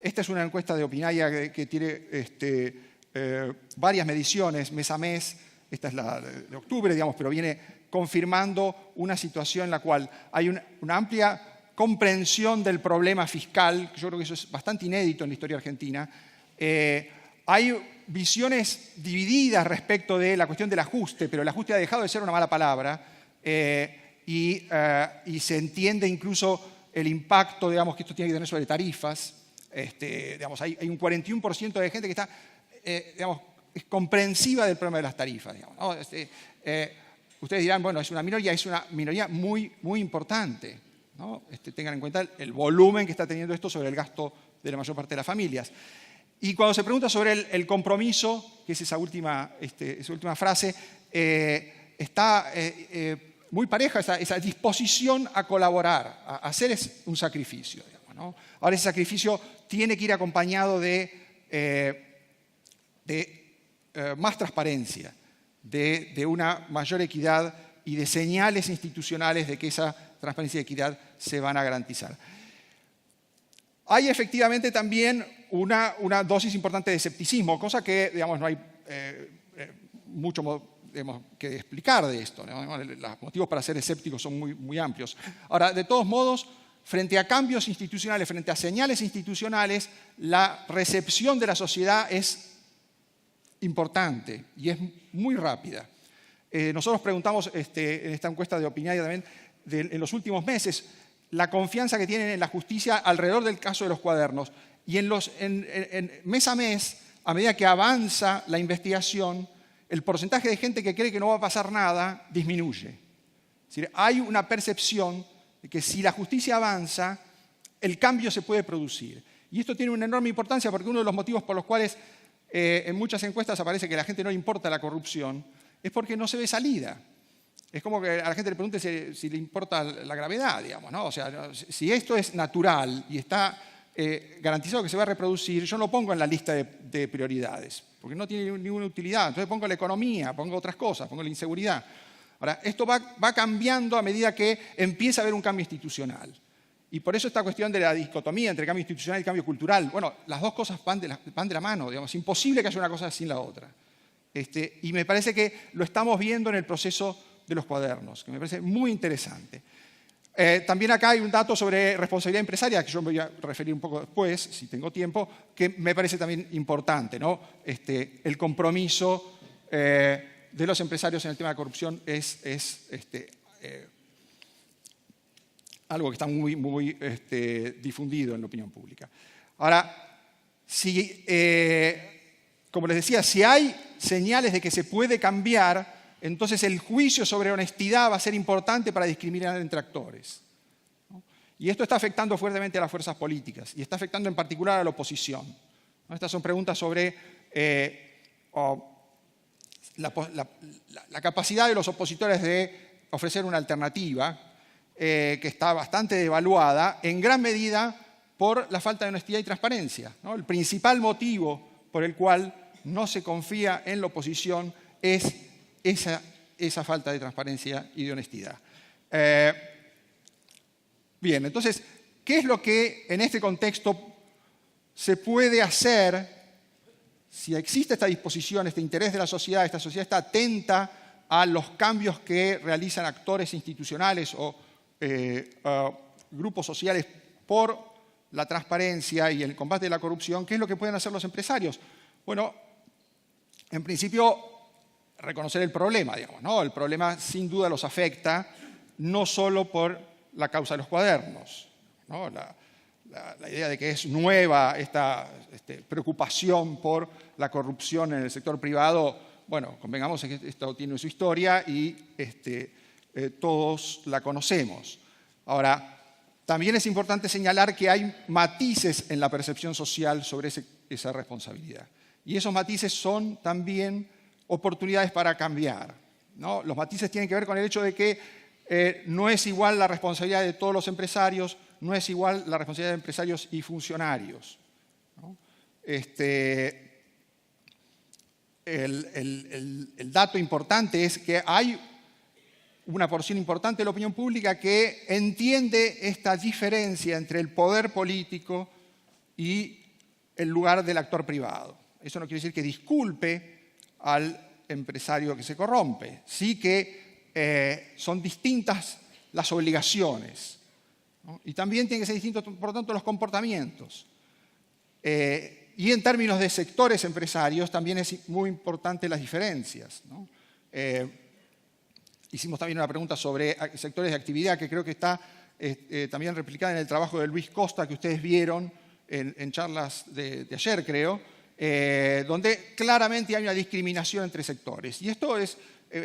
Esta es una encuesta de Opinaya que tiene varias mediciones mes a mes. Esta es la de octubre, digamos, pero viene confirmando una situación en la cual hay una amplia comprensión del problema fiscal, que yo creo que eso es bastante inédito en la historia argentina. Hay visiones divididas respecto de la cuestión del ajuste, pero el ajuste ha dejado de ser una mala palabra y se entiende incluso el impacto, digamos, que esto tiene que tener sobre tarifas. Digamos, hay un 41% de gente que está, digamos, es comprensiva del problema de las tarifas. Digamos, ¿no? Ustedes dirán, bueno, es una minoría muy, muy importante, ¿no? Tengan en cuenta el volumen que está teniendo esto sobre el gasto de la mayor parte de las familias. Y cuando se pregunta sobre el compromiso, que es esa última frase, está muy pareja esa disposición a colaborar, a hacer un sacrificio, digamos, ¿no? Ahora, ese sacrificio tiene que ir acompañado de más transparencia, de una mayor equidad y de señales institucionales de que esa transparencia y equidad se van a garantizar. Hay efectivamente también una dosis importante de escepticismo, cosa que, digamos, no hay mucho que explicar de esto, ¿no? Los motivos para ser escépticos son muy, muy amplios. Ahora, de todos modos, frente a cambios institucionales, frente a señales institucionales, la recepción de la sociedad es importante y es muy rápida. Nosotros preguntamos en esta encuesta de Opinaya también, en los últimos meses, la confianza que tienen en la justicia alrededor del caso de los cuadernos. Y mes a mes, a medida que avanza la investigación, el porcentaje de gente que cree que no va a pasar nada disminuye. Es decir, hay una percepción de que si la justicia avanza, el cambio se puede producir. Y esto tiene una enorme importancia porque uno de los motivos por los cuales en muchas encuestas aparece que a la gente no le importa la corrupción es porque no se ve salida. Es como que a la gente le pregunte si le importa la gravedad, digamos, ¿no? O sea, si esto es natural y está garantizado que se va a reproducir, yo no lo pongo en la lista de prioridades, porque no tiene ninguna utilidad. Entonces pongo la economía, pongo otras cosas, pongo la inseguridad. Ahora, esto va cambiando a medida que empieza a haber un cambio institucional. Y por eso esta cuestión de la dicotomía entre cambio institucional y cambio cultural, bueno, las dos cosas van de la mano, digamos, es imposible que haya una cosa sin la otra. Y me parece que lo estamos viendo en el proceso de los cuadernos, que me parece muy interesante. También acá hay un dato sobre responsabilidad empresaria, que yo me voy a referir un poco después, si tengo tiempo, que me parece también importante, ¿no? El compromiso de los empresarios en el tema de corrupción es algo que está muy, muy difundido en la opinión pública. Ahora, como les decía, si hay señales de que se puede cambiar, entonces el juicio sobre honestidad va a ser importante para discriminar entre actores, ¿no? Y esto está afectando fuertemente a las fuerzas políticas y está afectando en particular a la oposición, ¿no? Estas son preguntas sobre la capacidad de los opositores de ofrecer una alternativa que está bastante devaluada, en gran medida por la falta de honestidad y transparencia, ¿no? El principal motivo por el cual no se confía en la oposición es esa falta de transparencia y de honestidad. Bien, entonces, ¿qué es lo que en este contexto se puede hacer si existe esta disposición, este interés de la sociedad, esta sociedad está atenta a los cambios que realizan actores institucionales o grupos sociales por la transparencia y el combate de la corrupción? ¿Qué es lo que pueden hacer los empresarios? Bueno, en principio, reconocer el problema, digamos, ¿no? El problema sin duda los afecta, no solo por la causa de los cuadernos, ¿no? La idea de que es nueva esta preocupación por la corrupción en el sector privado, bueno, convengamos que esto tiene su historia y todos la conocemos. Ahora, también es importante señalar que hay matices en la percepción social sobre esa responsabilidad. Y esos matices son también oportunidades para cambiar, ¿no? Los matices tienen que ver con el hecho de que no es igual la responsabilidad de todos los empresarios, no es igual la responsabilidad de empresarios y funcionarios, ¿no? El dato importante es que hay una porción importante de la opinión pública que entiende esta diferencia entre el poder político y el lugar del actor privado. Eso no quiere decir que disculpe al empresario que se corrompe, sí que son distintas las obligaciones, ¿no? Y también tienen que ser distintos, por lo tanto, los comportamientos. Y en términos de sectores empresarios también es muy importante las diferencias, ¿no? Hicimos también una pregunta sobre sectores de actividad que creo que está también replicada en el trabajo de Luis Costa que ustedes vieron en charlas de ayer, creo, donde claramente hay una discriminación entre sectores. Y esto es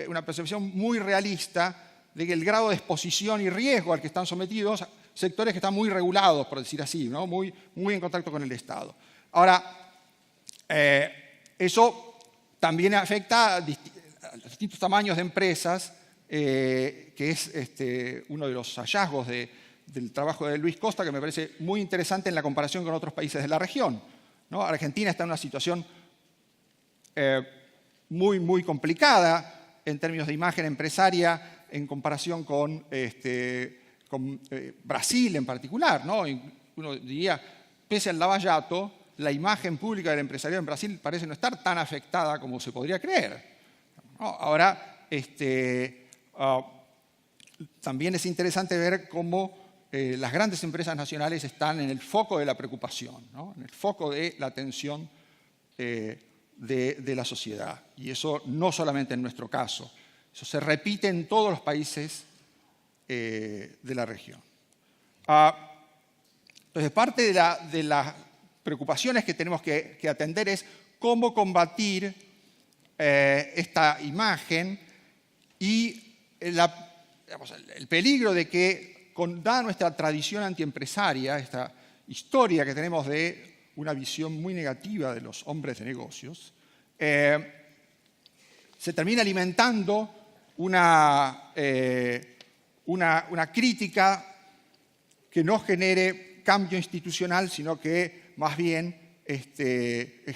una percepción muy realista de que el grado de exposición y riesgo al que están sometidos sectores que están muy regulados, por decir así, ¿no? muy en contacto con el Estado. Ahora, eso también afecta a los distintos tamaños de empresas, que es uno de los hallazgos del trabajo de Luis Costa, que me parece muy interesante en la comparación con otros países de la región, ¿no? Argentina está en una situación muy complicada en términos de imagen empresaria en comparación con Brasil en particular, ¿no? Uno diría, pese al Lava Jato, la imagen pública del empresariado en Brasil parece no estar tan afectada como se podría creer, ¿no? Ahora, también es interesante ver cómo las grandes empresas nacionales están en el foco de la preocupación, ¿no? En el foco de la atención de la sociedad. Y eso no solamente en nuestro caso, eso se repite en todos los países de la región. Entonces, parte de las preocupaciones que tenemos que atender es cómo combatir esta imagen y el peligro de que, dada nuestra tradición antiempresaria, esta historia que tenemos de una visión muy negativa de los hombres de negocios, se termina alimentando una crítica que no genere cambio institucional, sino que más bien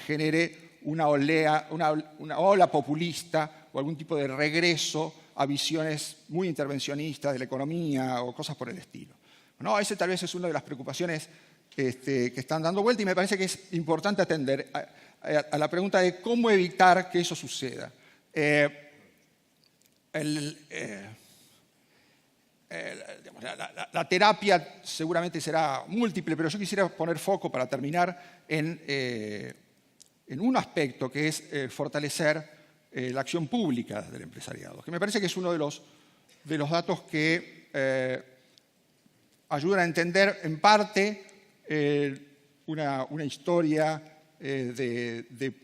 genere una ola populista o algún tipo de regreso a visiones muy intervencionistas de la economía o cosas por el estilo, ¿no? Ese tal vez es una de las preocupaciones que están dando vuelta y me parece que es importante atender a la pregunta de cómo evitar que eso suceda. La terapia seguramente será múltiple, pero yo quisiera poner foco para terminar en un aspecto que es fortalecer la acción pública del empresariado, que me parece que es uno de los datos que ayudan a entender en parte una historia de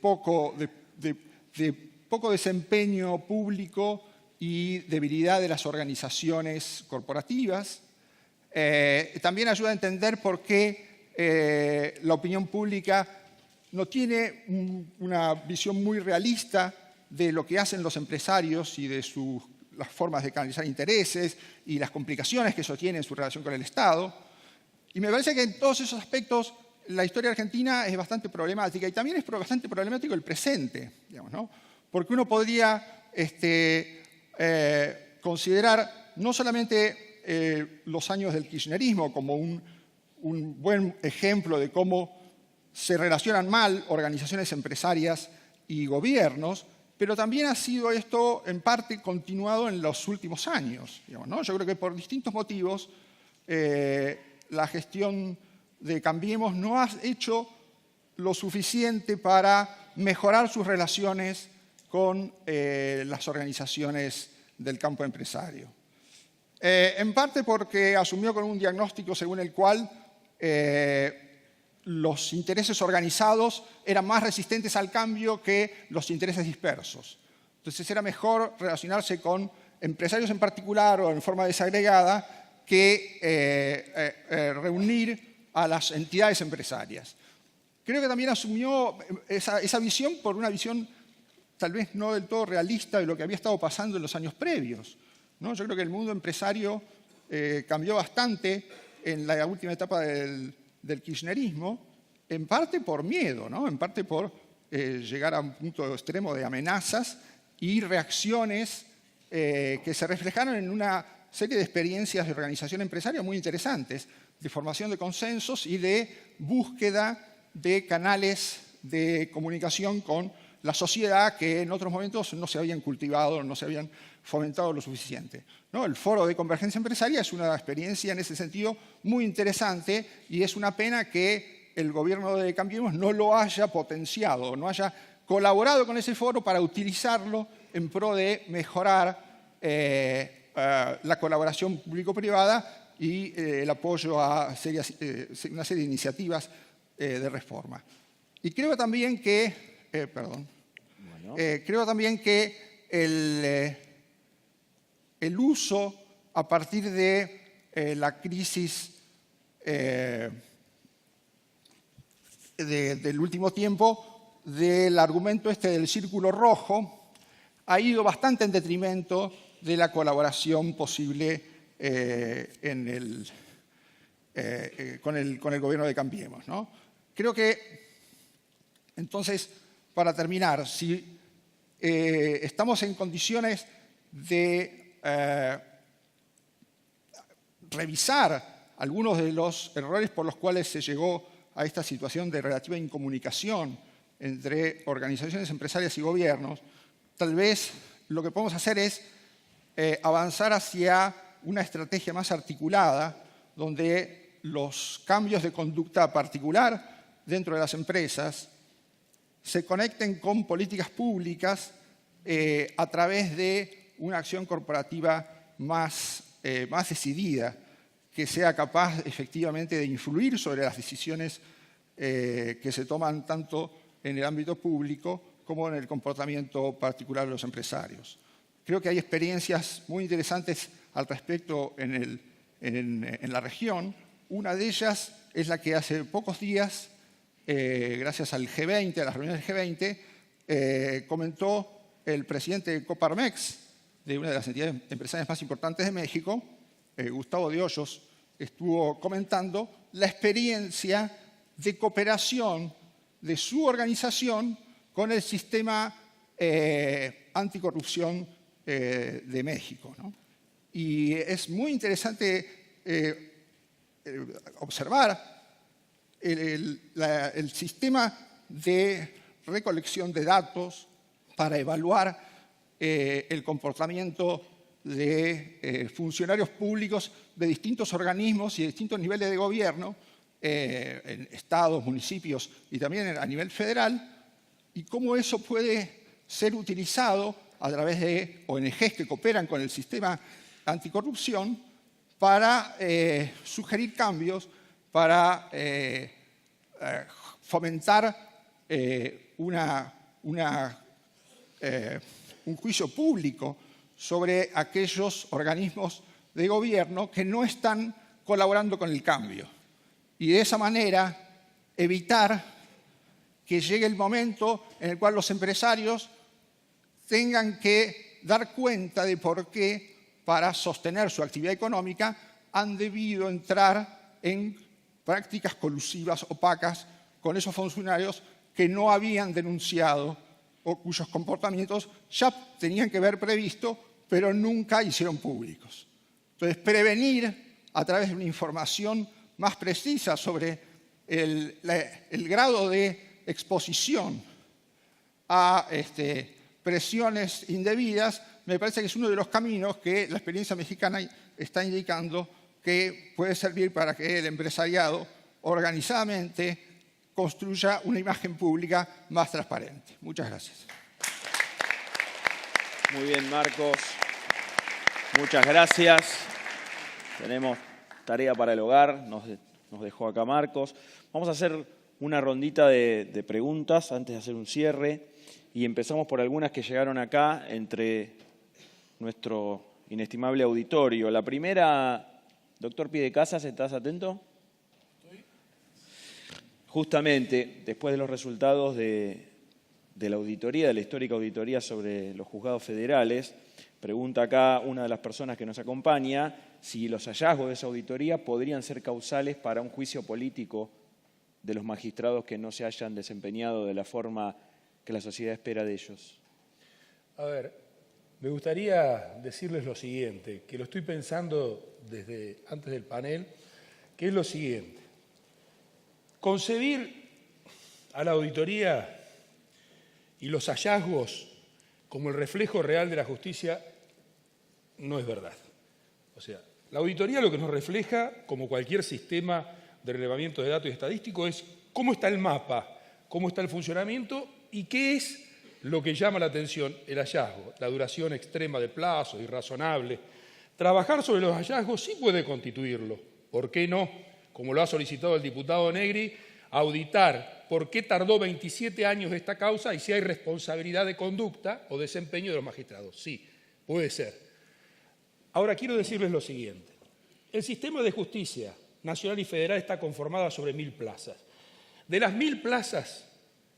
poco desempeño público y debilidad de las organizaciones corporativas. También ayuda a entender por qué la opinión pública no tiene una visión muy realista de lo que hacen los empresarios y de las formas de canalizar intereses y las complicaciones que eso tiene en su relación con el Estado. Y me parece que en todos esos aspectos la historia argentina es bastante problemática y también es bastante problemático el presente, digamos, ¿no? Porque uno podría considerar no solamente los años del kirchnerismo como un buen ejemplo de cómo se relacionan mal organizaciones empresarias y gobiernos, pero también ha sido esto en parte continuado en los últimos años, digamos, ¿no? Yo creo que por distintos motivos la gestión de Cambiemos no ha hecho lo suficiente para mejorar sus relaciones con las organizaciones del campo empresario. En parte porque asumió con un diagnóstico según el cual los intereses organizados eran más resistentes al cambio que los intereses dispersos. Entonces era mejor relacionarse con empresarios en particular o en forma desagregada que reunir a las entidades empresarias. Creo que también asumió esa visión por una visión tal vez no del todo realista de lo que había estado pasando en los años previos, ¿no? Yo creo que el mundo empresario cambió bastante en la última etapa del kirchnerismo, en parte por miedo, ¿no? En parte por llegar a un punto extremo de amenazas y reacciones que se reflejaron en una serie de experiencias de organización empresaria muy interesantes, de formación de consensos y de búsqueda de canales de comunicación con la sociedad que en otros momentos no se habían cultivado, no se habían fomentado lo suficiente, ¿no? El Foro de Convergencia Empresaria es una experiencia en ese sentido muy interesante y es una pena que el gobierno de Cambiemos no lo haya potenciado, no haya colaborado con ese foro para utilizarlo en pro de mejorar la colaboración público-privada y el apoyo a una serie de iniciativas de reforma. Y creo también que, creo también que el uso a partir de la crisis del último tiempo del argumento del círculo rojo ha ido bastante en detrimento de la colaboración posible con el gobierno de Cambiemos, ¿no? Creo que, entonces, para terminar, si estamos en condiciones de revisar algunos de los errores por los cuales se llegó a esta situación de relativa incomunicación entre organizaciones empresarias y gobiernos, tal vez lo que podemos hacer es avanzar hacia una estrategia más articulada, donde los cambios de conducta particular dentro de las empresas se conecten con políticas públicas a través de una acción corporativa más decidida, que sea capaz efectivamente de influir sobre las decisiones que se toman tanto en el ámbito público como en el comportamiento particular de los empresarios. Creo que hay experiencias muy interesantes al respecto en la región. Una de ellas es la que hace pocos días, gracias al G20, a las reuniones del G20, comentó el presidente de Coparmex, de una de las entidades empresariales más importantes de México, Gustavo de Hoyos, estuvo comentando la experiencia de cooperación de su organización con el sistema anticorrupción de México, ¿no? Y es muy interesante observar el sistema de recolección de datos para evaluar el comportamiento de funcionarios públicos de distintos organismos y de distintos niveles de gobierno, en estados, municipios y también a nivel federal, y cómo eso puede ser utilizado a través de ONGs que cooperan con el sistema anticorrupción para sugerir cambios, para fomentar un juicio público sobre aquellos organismos de gobierno que no están colaborando con el cambio. Y de esa manera evitar que llegue el momento en el cual los empresarios tengan que dar cuenta de por qué, para sostener su actividad económica, han debido entrar en prácticas colusivas, opacas, con esos funcionarios que no habían denunciado o cuyos comportamientos ya tenían que haber previsto, pero nunca hicieron públicos. Entonces, prevenir a través de una información más precisa sobre el grado de exposición a presiones indebidas, me parece que es uno de los caminos que la experiencia mexicana está indicando que puede servir para que el empresariado organizadamente construya una imagen pública más transparente. Muchas gracias. Muy bien, Marcos. Muchas gracias. Tenemos tarea para el hogar, nos dejó acá Marcos. Vamos a hacer una rondita de preguntas antes de hacer un cierre y empezamos por algunas que llegaron acá entre nuestro inestimable auditorio. La primera, doctor Piedecasas, ¿estás atento? Justamente después de los resultados de la auditoría, de la histórica auditoría sobre los juzgados federales, pregunta acá una de las personas que nos acompaña si los hallazgos de esa auditoría podrían ser causales para un juicio político de los magistrados que no se hayan desempeñado de la forma que la sociedad espera de ellos. A ver, me gustaría decirles lo siguiente, que lo estoy pensando desde antes del panel, que es lo siguiente. Concebir a la auditoría y los hallazgos como el reflejo real de la justicia no es verdad. O sea, la auditoría lo que nos refleja, como cualquier sistema de relevamiento de datos y estadístico, es cómo está el mapa, cómo está el funcionamiento y qué es lo que llama la atención, el hallazgo, la duración extrema de plazo, irrazonable. Trabajar sobre los hallazgos sí puede constituirlo. ¿Por qué no? Como lo ha solicitado el diputado Negri, auditar por qué tardó 27 años esta causa y si hay responsabilidad de conducta o desempeño de los magistrados. Sí, puede ser. Ahora quiero decirles lo siguiente. El sistema de justicia nacional y federal está conformado sobre 1000 plazas. De las 1000 plazas,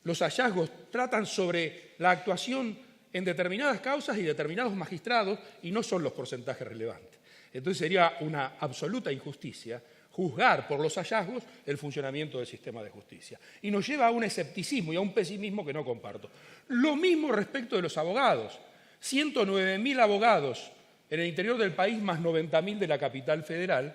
los hallazgos tratan sobre la actuación en determinadas causas y determinados magistrados y no son los porcentajes relevantes. Entonces sería una absoluta injusticia juzgar por los hallazgos el funcionamiento del sistema de justicia. Y nos lleva a un escepticismo y a un pesimismo que no comparto. Lo mismo respecto de los abogados. 109.000 abogados en el interior del país más 90.000 de la capital federal.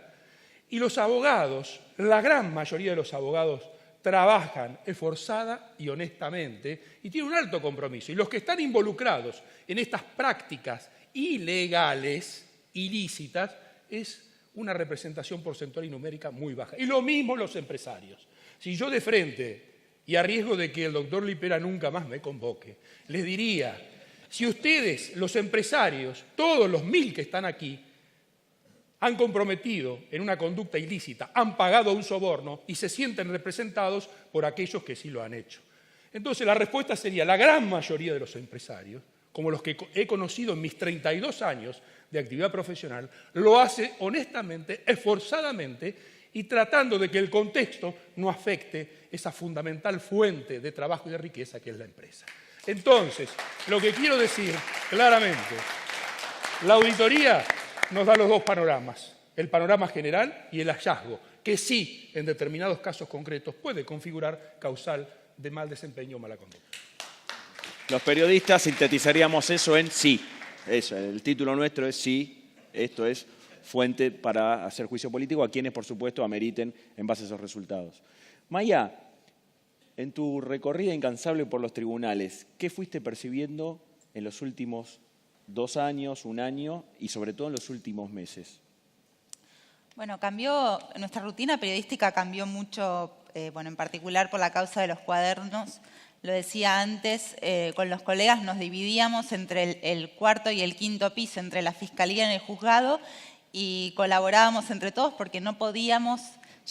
Y los abogados, la gran mayoría de los abogados, trabajan esforzada y honestamente y tienen un alto compromiso. Y los que están involucrados en estas prácticas ilegales, ilícitas, es una representación porcentual y numérica muy baja. Y lo mismo los empresarios. Si yo de frente, y a riesgo de que el doctor Lipera nunca más me convoque, les diría, si ustedes, los empresarios, todos los 1000 que están aquí, han comprometido en una conducta ilícita, han pagado un soborno y se sienten representados por aquellos que sí lo han hecho. Entonces la respuesta sería, la gran mayoría de los empresarios, como los que he conocido en mis 32 años de actividad profesional, lo hace honestamente, esforzadamente y tratando de que el contexto no afecte esa fundamental fuente de trabajo y de riqueza que es la empresa. Entonces, lo que quiero decir claramente, la auditoría nos da los dos panoramas, el panorama general y el hallazgo, que sí, en determinados casos concretos, puede configurar causal de mal desempeño o mala conducta. Los periodistas sintetizaríamos eso en sí. Eso, el título nuestro es sí, esto es fuente para hacer juicio político a quienes, por supuesto, ameriten en base a esos resultados. Maya, en tu recorrida incansable por los tribunales, ¿qué fuiste percibiendo en los últimos 2 años, 1 año y sobre todo en los últimos meses? Bueno, nuestra rutina periodística cambió mucho, en particular por la causa de los cuadernos. Lo decía antes, con los colegas nos dividíamos entre el 4.º y el 5.º piso, entre la Fiscalía y el Juzgado, y colaborábamos entre todos porque no podíamos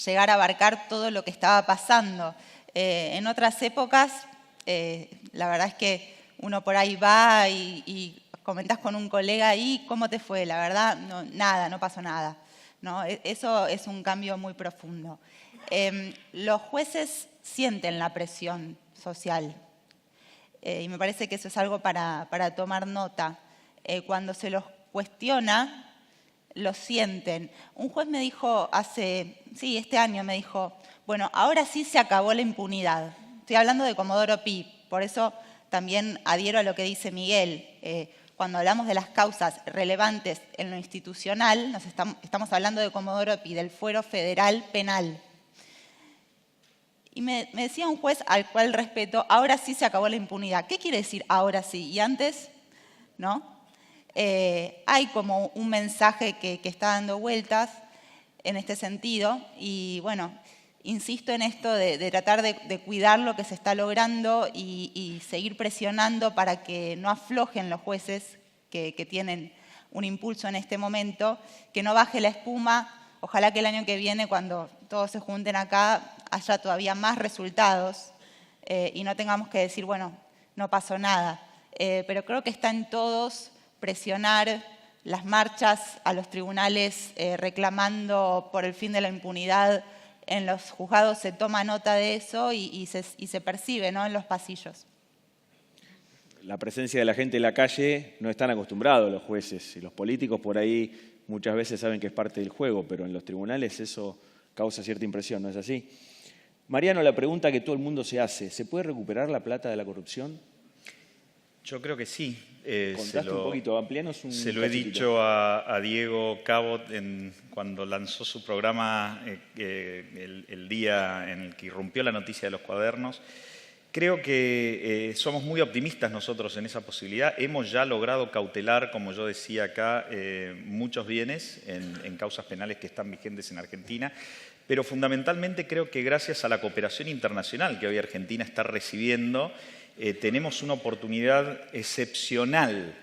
llegar a abarcar todo lo que estaba pasando. En otras épocas, la verdad es que uno por ahí va y comentás con un colega ahí, ¿cómo te fue? La verdad, no pasó nada. ¿No? Eso es un cambio muy profundo. Los jueces sienten la presión social y me parece que eso es algo para tomar nota. Cuando se los cuestiona, lo sienten. Un juez me dijo este año me dijo, bueno, ahora sí se acabó la impunidad. Estoy hablando de Comodoro Pi, por eso también adhiero a lo que dice Miguel. Cuando hablamos de las causas relevantes en lo institucional, estamos hablando de Comodoro Pi, del fuero federal penal. Y me decía un juez al cual respeto, ahora sí se acabó la impunidad. ¿Qué quiere decir ahora sí? Y antes, ¿no? Hay como un mensaje que está dando vueltas en este sentido y bueno, insisto en esto de tratar de cuidar lo que se está logrando y seguir presionando para que no aflojen los jueces que tienen un impulso en este momento, que no baje la espuma. Ojalá que el año que viene, cuando todos se junten acá, haya todavía más resultados y no tengamos que decir, bueno, no pasó nada. Pero creo que está en todos presionar las marchas a los tribunales reclamando por el fin de la impunidad. En los juzgados se toma nota de eso y se percibe, ¿no?, en los pasillos. La presencia de la gente en la calle no están acostumbrados los jueces y los políticos por ahí muchas veces saben que es parte del juego, pero en los tribunales eso causa cierta impresión, ¿no es así? Mariano, la pregunta que todo el mundo se hace, ¿se puede recuperar la plata de la corrupción? Yo creo que sí. Contaste un poquito, amplianos un Se lo he dicho a Diego Cabot cuando lanzó su programa el día en el que irrumpió la noticia de los cuadernos. Creo que somos muy optimistas nosotros en esa posibilidad. Hemos ya logrado cautelar, como yo decía acá, muchos bienes en causas penales que están vigentes en Argentina, pero fundamentalmente creo que gracias a la cooperación internacional que hoy Argentina está recibiendo, tenemos una oportunidad excepcional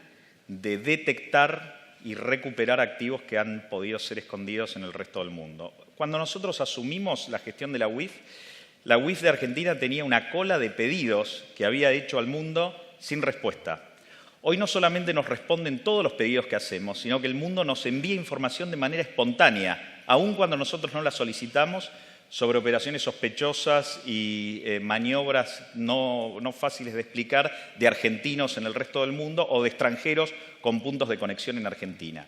de detectar y recuperar activos que han podido ser escondidos en el resto del mundo. Cuando nosotros asumimos la gestión de la UIF de Argentina tenía una cola de pedidos que había hecho al mundo sin respuesta. Hoy no solamente nos responden todos los pedidos que hacemos, sino que el mundo nos envía información de manera espontánea, aun cuando nosotros no la solicitamos, sobre operaciones sospechosas y maniobras no fáciles de explicar de argentinos en el resto del mundo o de extranjeros con puntos de conexión en Argentina.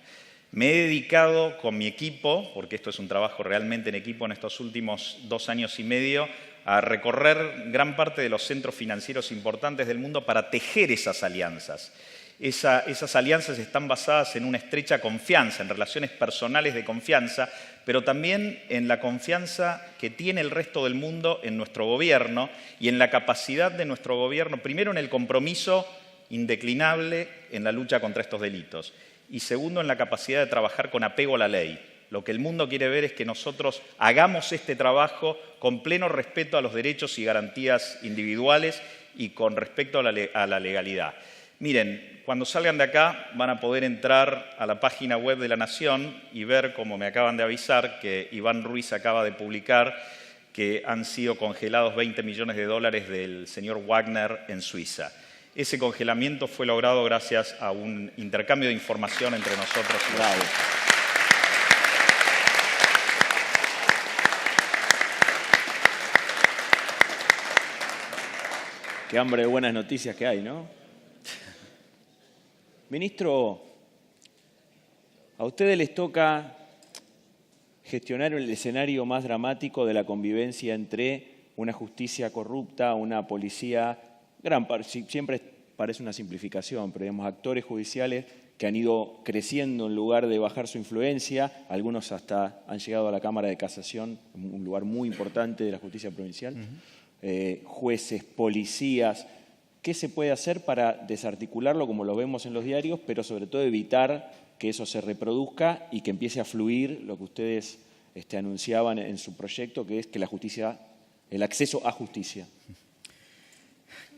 Me he dedicado con mi equipo, porque esto es un trabajo realmente en equipo en estos últimos 2 años y medio, a recorrer gran parte de los centros financieros importantes del mundo para tejer esas alianzas. Esas alianzas están basadas en una estrecha confianza, en relaciones personales de confianza, pero también en la confianza que tiene el resto del mundo en nuestro gobierno y en la capacidad de nuestro gobierno, primero en el compromiso indeclinable en la lucha contra estos delitos y segundo en la capacidad de trabajar con apego a la ley. Lo que el mundo quiere ver es que nosotros hagamos este trabajo con pleno respeto a los derechos y garantías individuales y con respecto a la legalidad. Miren, cuando salgan de acá van a poder entrar a la página web de La Nación y ver, como me acaban de avisar, que Iván Ruiz acaba de publicar que han sido congelados $20 millones del señor Wagner en Suiza. Ese congelamiento fue logrado gracias a un intercambio de información entre nosotros y Bravo. Qué hambre de buenas noticias que hay, ¿no? Ministro, a ustedes les toca gestionar el escenario más dramático de la convivencia entre una justicia corrupta, una policía, siempre parece una simplificación, pero digamos, actores judiciales que han ido creciendo en lugar de bajar su influencia, algunos hasta han llegado a la Cámara de Casación, un lugar muy importante de la justicia provincial. Jueces, policías. ¿Qué se puede hacer para desarticularlo como lo vemos en los diarios, pero sobre todo evitar que eso se reproduzca y que empiece a fluir lo que ustedes anunciaban en su proyecto, que es que la justicia, el acceso a justicia?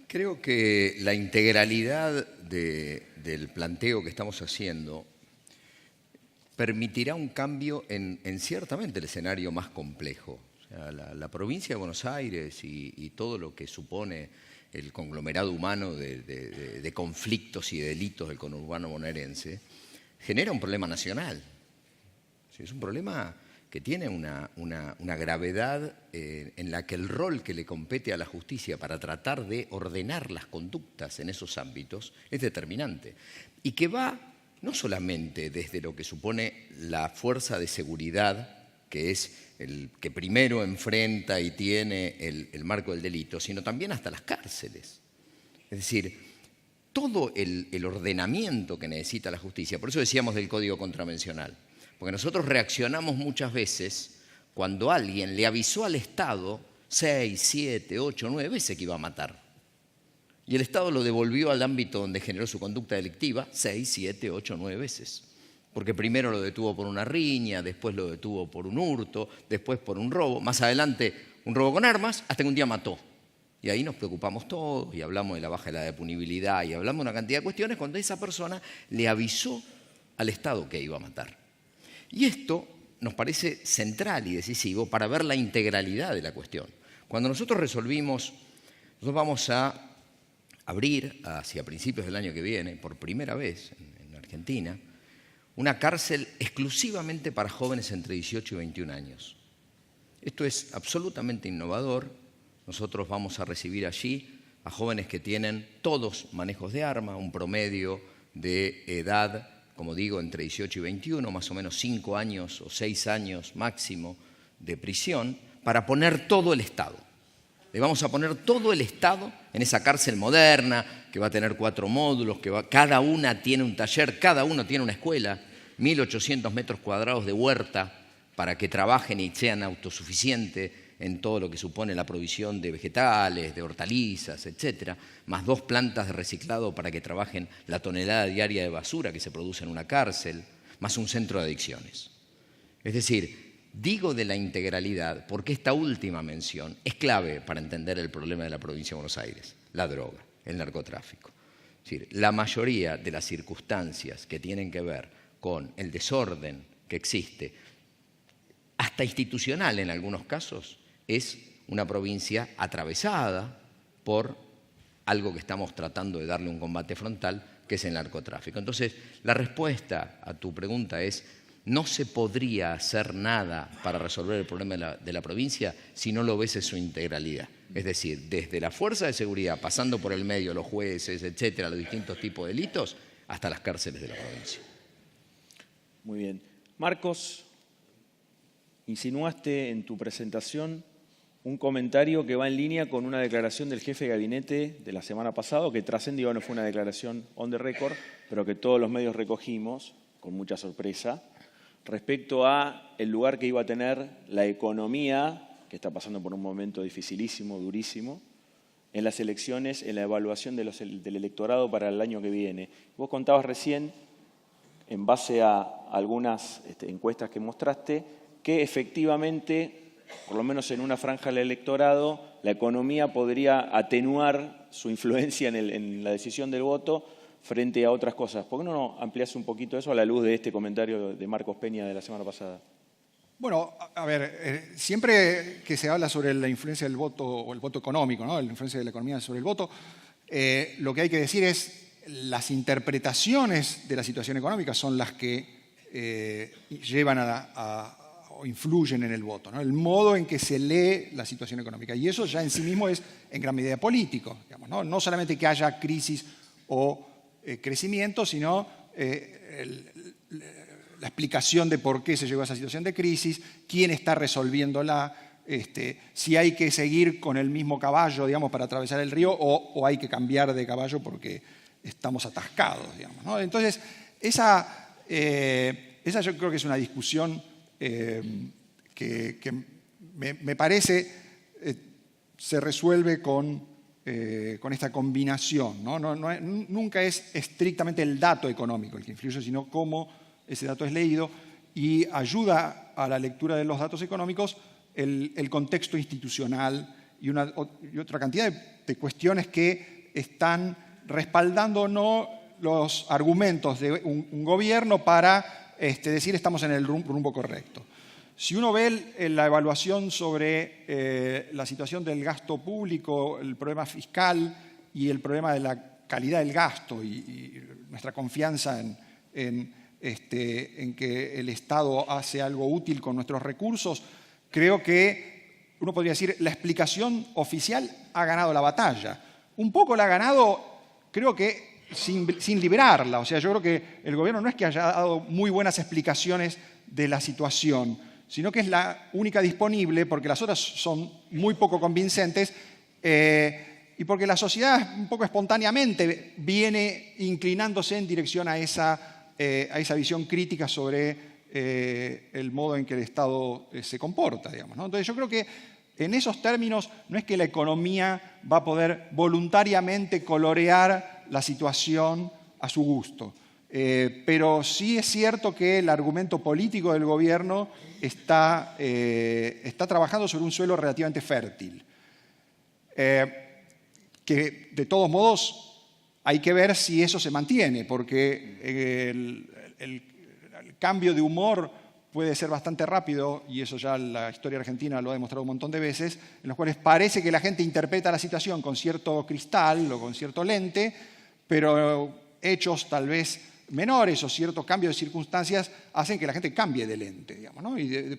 Creo que la integralidad del planteo que estamos haciendo permitirá un cambio en ciertamente el escenario más complejo. O sea, la provincia de Buenos Aires y todo lo que supone el conglomerado humano de conflictos y delitos del conurbano bonaerense genera un problema nacional. Es un problema que tiene una gravedad en la que el rol que le compete a la justicia para tratar de ordenar las conductas en esos ámbitos es determinante y que va no solamente desde lo que supone la fuerza de seguridad, que es el que primero enfrenta y tiene el marco del delito, sino también hasta las cárceles. Es decir, todo el ordenamiento que necesita la justicia, por eso decíamos del Código Contravencional, porque nosotros reaccionamos muchas veces cuando alguien le avisó al Estado 6, 7, 8, 9 veces que iba a matar. Y el Estado lo devolvió al ámbito donde generó su conducta delictiva 6, 7, 8, 9 veces. Porque primero lo detuvo por una riña, después lo detuvo por un hurto, después por un robo, más adelante un robo con armas, hasta que un día mató. Y ahí nos preocupamos todos y hablamos de la baja de la punibilidad y hablamos de una cantidad de cuestiones cuando esa persona le avisó al Estado que iba a matar. Y esto nos parece central y decisivo para ver la integralidad de la cuestión. Cuando nosotros vamos a abrir hacia principios del año que viene, por primera vez en Argentina, una cárcel exclusivamente para jóvenes entre 18 y 21 años. Esto es absolutamente innovador. Nosotros vamos a recibir allí a jóvenes que tienen todos manejos de arma, un promedio de edad, como digo, entre 18 y 21, más o menos 5 años o 6 años máximo de prisión, para poner todo el Estado. Le vamos a poner todo el Estado en esa cárcel moderna, que va a tener 4 módulos, cada una tiene un taller, cada uno tiene una escuela, 1.800 metros cuadrados de huerta para que trabajen y sean autosuficientes en todo lo que supone la provisión de vegetales, de hortalizas, etcétera, más 2 plantas de reciclado para que trabajen la tonelada diaria de basura que se produce en una cárcel, más un centro de adicciones. Es decir, digo de la integralidad porque esta última mención es clave para entender el problema de la provincia de Buenos Aires, la droga, el narcotráfico. Es decir, la mayoría de las circunstancias que tienen que ver con el desorden que existe, hasta institucional en algunos casos, es una provincia atravesada por algo que estamos tratando de darle un combate frontal, que es el narcotráfico. Entonces, la respuesta a tu pregunta es: no se podría hacer nada para resolver el problema de la provincia si no lo ves en su integralidad. Es decir, desde la fuerza de seguridad, pasando por el medio, los jueces, etcétera, los distintos tipos de delitos, hasta las cárceles de la provincia. Muy bien. Marcos, insinuaste en tu presentación un comentario que va en línea con una declaración del jefe de gabinete de la semana pasada, que trascendió, no fue una declaración on the record, pero que todos los medios recogimos con mucha sorpresa, respecto a el lugar que iba a tener la economía, que está pasando por un momento dificilísimo, durísimo, en las elecciones, en la evaluación del electorado para el año que viene. Vos contabas recién, en base a algunas encuestas que mostraste, que efectivamente, por lo menos en una franja del electorado, la economía podría atenuar su influencia en la decisión del voto frente a otras cosas. ¿Por qué no ampliás un poquito eso a la luz de este comentario de Marcos Peña de la semana pasada? Bueno, a ver, siempre que se habla sobre la influencia del voto, o el voto económico, ¿no?, la influencia de la economía sobre el voto, lo que hay que decir es las interpretaciones de la situación económica son las que llevan o influyen en el voto, ¿no?, el modo en que se lee la situación económica. Y eso ya en sí mismo es en gran medida político, digamos, ¿no? No solamente que haya crisis o crecimiento, sino la explicación de por qué se llegó a esa situación de crisis, quién está resolviéndola, si hay que seguir con el mismo caballo, digamos, para atravesar el río, o hay que cambiar de caballo porque estamos atascados, digamos, ¿no? Entonces, esa yo creo que es una discusión que me parece se resuelve con esta combinación, ¿no? Nunca es estrictamente el dato económico el que influye, sino cómo ese dato es leído, y ayuda a la lectura de los datos económicos el contexto institucional y otra cantidad de cuestiones que están respaldando no los argumentos de un gobierno para decir estamos en el rumbo correcto. Si uno ve la evaluación sobre la situación del gasto público, el problema fiscal y el problema de la calidad del gasto y nuestra confianza en que el Estado hace algo útil con nuestros recursos, creo que uno podría decir la explicación oficial ha ganado la batalla. Un poco la ha ganado, creo que sin liberarla. O sea, yo creo que el gobierno no es que haya dado muy buenas explicaciones de la situación, sino que es la única disponible porque las otras son muy poco convincentes y porque la sociedad un poco espontáneamente viene inclinándose en dirección a esa visión crítica sobre el modo en que el Estado se comporta, digamos, ¿no? Entonces yo creo que en esos términos no es que la economía va a poder voluntariamente colorear la situación a su gusto, pero sí es cierto que el argumento político del gobierno está trabajando sobre un suelo relativamente fértil, que de todos modos hay que ver si eso se mantiene, porque el cambio de humor puede ser bastante rápido, y eso ya la historia argentina lo ha demostrado un montón de veces, en los cuales parece que la gente interpreta la situación con cierto cristal o con cierto lente, pero hechos tal vez menores o ciertos cambios de circunstancias hacen que la gente cambie de lente, digamos, ¿no? Y